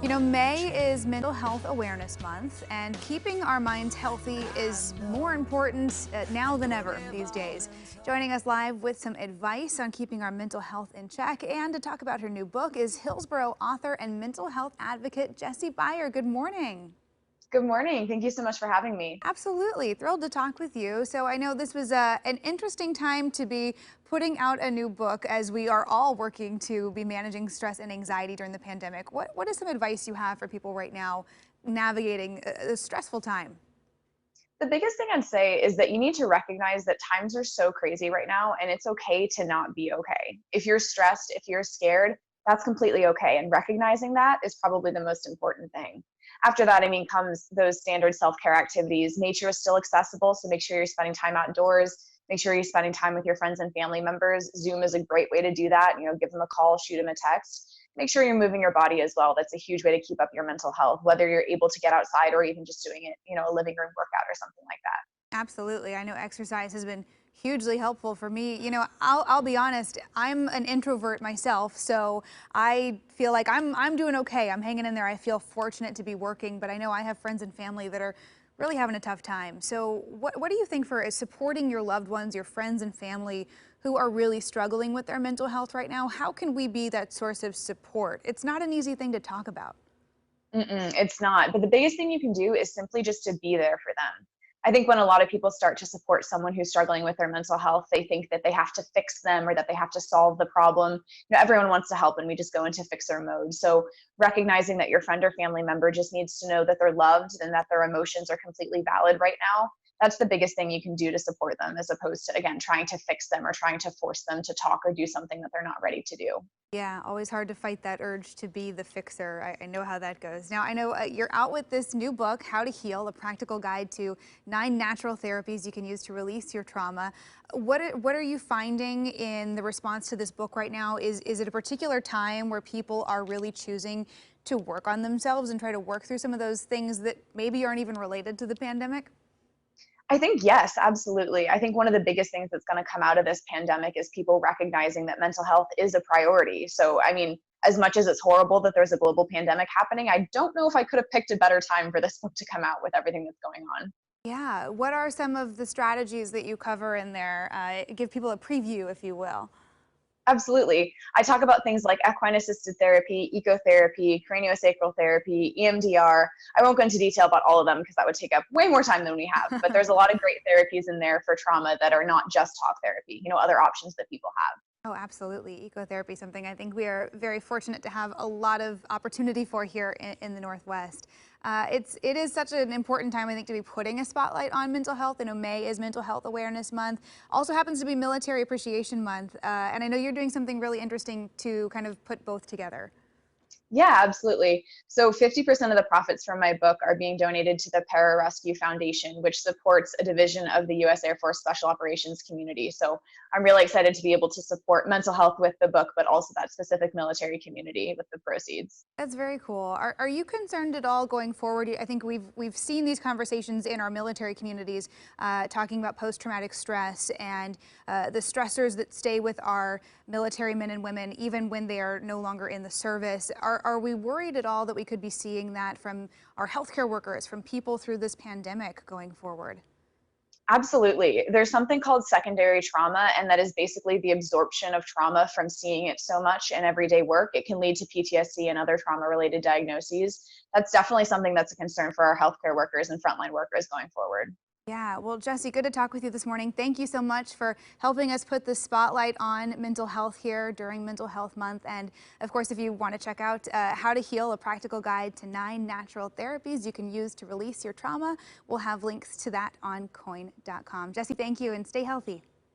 You know, May is Mental Health Awareness Month, and keeping our minds healthy is more important now than ever these days. Joining us live with some advice on keeping our mental health in check and to talk about her new book is Hillsboro author and mental health advocate Jessi Beyer. Good morning. Good morning. Thank you so much for having me. Absolutely. Thrilled to talk with you. So I know this was an interesting time to be putting out a new book as we are all working to be managing stress and anxiety during the pandemic. What is some advice you have for people right now navigating a stressful time? The biggest thing I'd say is that you need to recognize that times are so crazy right now, and it's okay to not be okay. If you're stressed, if you're scared, that's completely okay. And recognizing that is probably the most important thing. After that, comes those standard self care activities. Nature is still accessible, so make sure you're spending time outdoors. Make sure you're spending time with your friends and family members. Zoom is a great way to do that. Give them a call, shoot them a text. Make sure you're moving your body as well. That's a huge way to keep up your mental health, whether you're able to get outside or even just doing it, a living room workout or something like that. Absolutely. I know exercise has been hugely helpful for me. You know, I'll be honest, I'm an introvert myself, so I feel like I'm doing okay. I'm hanging in there. I feel fortunate to be working, but I know I have friends and family that are really having a tough time. So what do you think for supporting your loved ones, your friends and family who are really struggling with their mental health right now? How can we be that source of support? It's not an easy thing to talk about. It's not. But the biggest thing you can do is simply just to be there for them. I think when a lot of people start to support someone who's struggling with their mental health, they think that they have to fix them or that they have to solve the problem. Everyone wants to help and we just go into fixer mode. So recognizing that your friend or family member just needs to know that they're loved and that their emotions are completely valid right now. That's the biggest thing you can do to support them, as opposed to, again, trying to fix them or trying to force them to talk or do something that they're not ready to do. Yeah, always hard to fight that urge to be the fixer. I know how that goes. Now, I know you're out with this new book, How to Heal, a practical guide to 9 natural therapies you can use to release your trauma. What are you finding in the response to this book right now? Is it a particular time where people are really choosing to work on themselves and try to work through some of those things that maybe aren't even related to the pandemic? I think yes, absolutely. I think one of the biggest things that's going to come out of this pandemic is people recognizing that mental health is a priority. So, as much as it's horrible that there's a global pandemic happening, I don't know if I could have picked a better time for this book to come out with everything that's going on. Yeah, what are some of the strategies that you cover in there? Give people a preview, if you will. Absolutely. I talk about things like equine assisted therapy, ecotherapy, craniosacral therapy, EMDR. I won't go into detail about all of them because that would take up way more time than we have. But there's a lot of great therapies in there for trauma that are not just talk therapy, other options that people have. Oh, absolutely. Ecotherapy, something I think we are very fortunate to have a lot of opportunity for here in the Northwest. It is such an important time, I think, to be putting a spotlight on mental health. I know May is Mental Health Awareness Month. Also happens to be Military Appreciation Month. And I know you're doing something really interesting to kind of put both together. Yeah, absolutely. So 50% of the profits from my book are being donated to the Pararescue Foundation, which supports a division of the U.S. Air Force Special Operations community. So I'm really excited to be able to support mental health with the book, but also that specific military community with the proceeds. That's very cool. Are you concerned at all going forward? I think we've seen these conversations in our military communities talking about post-traumatic stress and the stressors that stay with our military men and women even when they are no longer in the service. Are we worried at all that we could be seeing that from our healthcare workers, from people through this pandemic going forward? Absolutely. There's something called secondary trauma, and that is basically the absorption of trauma from seeing it so much in everyday work. It can lead to PTSD and other trauma related diagnoses. That's definitely something that's a concern for our healthcare workers and frontline workers going forward. Yeah, well, Jessi, good to talk with you this morning. Thank you so much for helping us put the spotlight on mental health here during Mental Health Month. And of course, if you want to check out How to Heal, a practical guide to 9 natural therapies you can use to release your trauma, we'll have links to that on coin.com. Jessi, thank you and stay healthy.